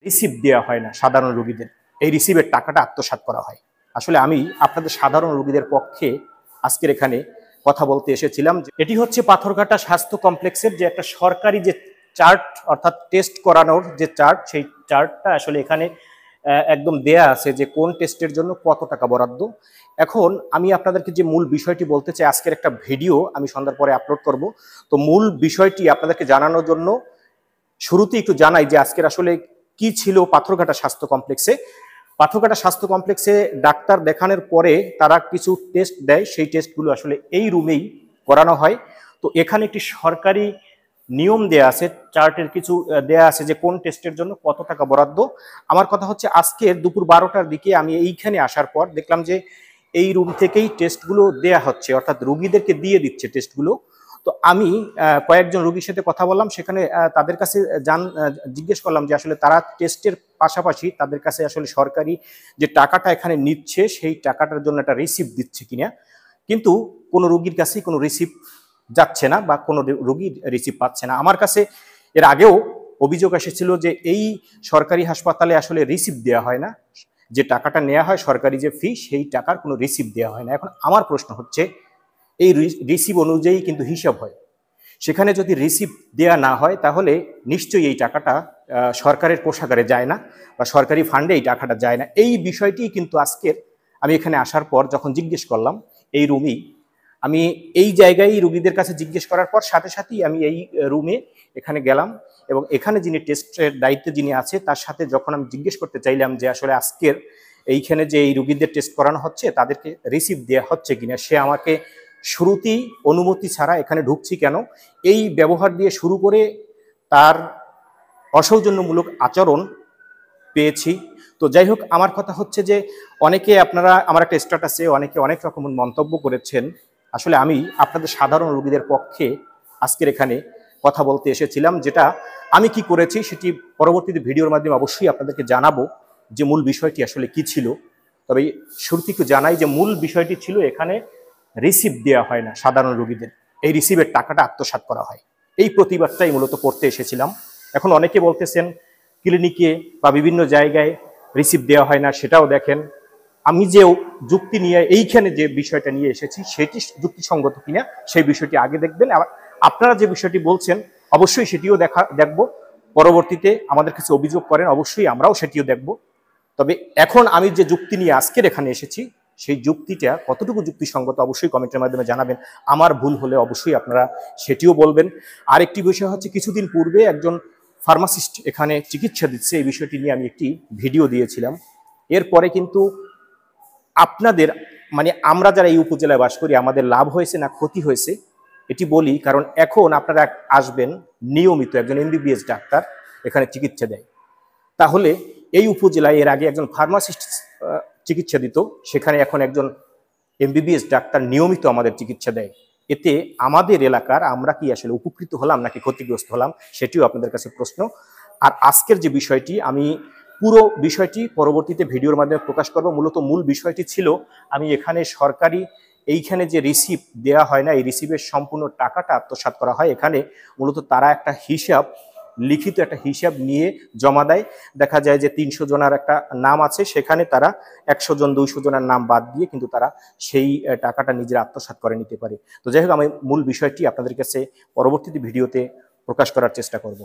Receive দেওয়া হয় না সাধারণ রোগীদের, এই রিসিভের টাকাটা আত্মসাৎ করা হয়। আসলে আমি আপনাদের সাধারণ রোগীদের পক্ষে আজকের এখানে কথা বলতে এসেছিলাম। এটি হচ্ছে পাথরঘাটা স্বাস্থ্য কমপ্লেক্সের যে একটা সরকারি যে চার্ট, অর্থাৎ টেস্ট করানোর যে চার্ট, সেই চার্টটা আসলে এখানে একদম দেয়া আছে যে কোন টেস্টের জন্য কত টাকা বরাদ্দ। এখন আমি আপনাদেরকে যে মূল বিষয়টি বলতে চাই, আজকের একটা ভিডিও আমি সন্ধ্যার পরে আপলোড করব। তো মূল বিষয়টি আপনাদেরকে জানানোর জন্য শুরুতেই একটু জানাই যে আজকের আসলে কি ছিল পাথরঘাটা স্বাস্থ্য কমপ্লেক্সে। পাথরঘাটা স্বাস্থ্য কমপ্লেক্সে ডাক্তার দেখানোর পরে তারা কিছু টেস্ট দেয়, সেই টেস্টগুলো আসলে এই রুমেই করানো হয়। তো এখানে একটি সরকারি নিয়ম দেয়া আছে, চার্টের কিছু দেয়া আছে যে কোন টেস্টের জন্য কত টাকা বরাদ্দ। আমার কথা হচ্ছে আজকে দুপুর 12টার দিকে আমি এইখানে আসার পর দেখলাম যে এই রুম থেকেই টেস্টগুলো দেয়া হচ্ছে, অর্থাৎ রোগীদেরকে দিয়ে দিচ্ছে টেস্টগুলো। তো আমি কয়েকজন রোগীর সাথে কথা বললাম, সেখানে তাদের কাছে জিজ্ঞেস করলাম যে আসলে তারা টেস্টের পাশাপাশি তাদের কাছে আসলে সরকারি যে টাকাটা এখানে নিচ্ছে সেই টাকাটার জন্য একটা রিসিপ্ট দিচ্ছে কিনা। কিন্তু কোনো রোগীর কাছেই কোনো রিসিপ্ট যাচ্ছে না বা কোনো রোগী রিসিপ্ট পাচ্ছে না। আমার কাছে এর আগেও অভিযোগ এসেছিল যে এই সরকারি হাসপাতালে আসলে রিসিপ্ট দেওয়া হয় না, যে টাকাটা নেওয়া হয় সরকারি যে ফি, সেই টাকার কোনো রিসিপ্ট দেওয়া হয় না। এখন আমার প্রশ্ন হচ্ছে এই রিসিপ্ট অনুযায়ী কিন্তু হিসাব হয়, সেখানে যদি রিসিপ্ট দেয়া না হয় তাহলে নিশ্চয়ই এই টাকাটা সরকারের কোষাগারে যায় না বা সরকারি ফান্ডে এই টাকাটা যায় না। এই বিষয়টি কিন্তু আজকের আমি এখানে আসার পর যখন জিজ্ঞেস করলাম এই রুমেই, আমি এই জায়গায় রুগীদের কাছে জিজ্ঞেস করার পর সাথে সাথেই আমি এই রুমে এখানে গেলাম এবং এখানে যিনি টেস্টের দায়িত্বে যিনি আছে তার সাথে যখন আমি জিজ্ঞেস করতে চাইলাম যে আসলে আজকের এইখানে যে এই রুগীদের টেস্ট করানো হচ্ছে তাদেরকে রিসিপ্ট দেওয়া হচ্ছে কিনা, সে আমাকে শুরুতেই অনুমতি ছাড়া এখানে ঢুকছি কেন এই ব্যবহার দিয়ে শুরু করে তার অসৌজন্যমূলক আচরণ পেয়েছি। তো যাই হোক, আমার কথা হচ্ছে যে অনেকে আপনারা আমার একটা স্ট্যাটাসে অনেকে অনেক রকম মন্তব্য করেছেন। আসলে আমি আপনাদের সাধারণ রোগীদের পক্ষে আজকের এখানে কথা বলতে এসেছিলাম। যেটা আমি কি করেছি সেটি পরবর্তীতে ভিডিওর মাধ্যমে অবশ্যই আপনাদেরকে জানাবো যে মূল বিষয়টি আসলে কি ছিল। তবে শুরুতে একটু জানাই যে মূল বিষয়টি ছিল এখানে রিসিপ্ট দেওয়া হয় না সাধারণ রোগীদের, এই রিসিভের টাকাটা আত্মসাৎ করা হয়। এই প্রতিবাদটাই মূলত করতে এসেছিলাম। এখন অনেকে বলতেছেন ক্লিনিকে বা বিভিন্ন জায়গায় রিসিপ্ট দেওয়া হয় না, সেটাও দেখেন। আমি যে যুক্তি নিয়ে এইখানে যে বিষয়টা নিয়ে এসেছি সেটি যুক্তিসঙ্গত কিনা সেই বিষয়টি আগে দেখবেন। আপনারা যে বিষয়টি বলছেন অবশ্যই সেটিও দেখব। পরবর্তীতে আমাদের কাছে অভিযোগ করেন, অবশ্যই আমরাও সেটিও দেখব। তবে এখন আমি যে যুক্তি নিয়ে আজকের এখানে এসেছি সেই যুক্তিটা কতটুকু যুক্তিসঙ্গত অবশ্যই কমেন্টের মাধ্যমে জানাবেন। আমার ভুল হলে অবশ্যই আপনারা সেটিও বলবেন। আরেকটি বিষয় হচ্ছে, কিছুদিন পূর্বে একজন ফার্মাসিস্ট এখানে চিকিৎসা দিচ্ছে, এই বিষয়টি নিয়ে আমি একটি ভিডিও দিয়েছিলাম। এরপরে কিন্তু আপনাদের মানে আমরা যারা এই উপজেলায় বাস করি আমাদের লাভ হয়েছে না ক্ষতি হয়েছে এটি বলি। কারণ এখন আপনারা আসবেন নিয়মিত একজন এমবিবিএস ডাক্তার এখানে চিকিৎসা দেয়, তাহলে এই উপজেলায় এর আগে একজন ফার্মাসিস্ট চিকিৎসা দিত, সেখানে এখন একজন এমবিবিএস ডাক্তার নিয়মিত আমাদের চিকিৎসা দেয়। এতে আমাদের এলাকার আমরা কি আসলে উপকৃত হলাম নাকি ক্ষতিগ্রস্ত হলাম সেটিও আপনাদের কাছে প্রশ্ন। আর আজকের যে বিষয়টি, আমি পুরো বিষয়টি পরবর্তীতে ভিডিওর মাধ্যমে প্রকাশ করব। মূলত মূল বিষয়টি ছিল আমি এখানে সরকারি এইখানে যে রিসিপ্ট দেওয়া হয় না, এই রিসিপ্টের সম্পূর্ণ টাকাটা আত্মসাৎ করা হয়। এখানে মূলত তারা একটা হিসাব, লিখিত একটা হিসাব নিয়ে জমা দেয়। দেখা যায় যে 300 জনের একটা নাম আছে, সেখানে তারা 100 জন 200 জনের নাম বাদ দিয়ে কিন্তু তারা সেই টাকাটা নিজেরা আত্মসাৎ করে নিতে পারে। তো যাই হোক, আমি মূল বিষয়টি আপনাদের কাছে পরবর্তীতে ভিডিওতে প্রকাশ করার চেষ্টা করব।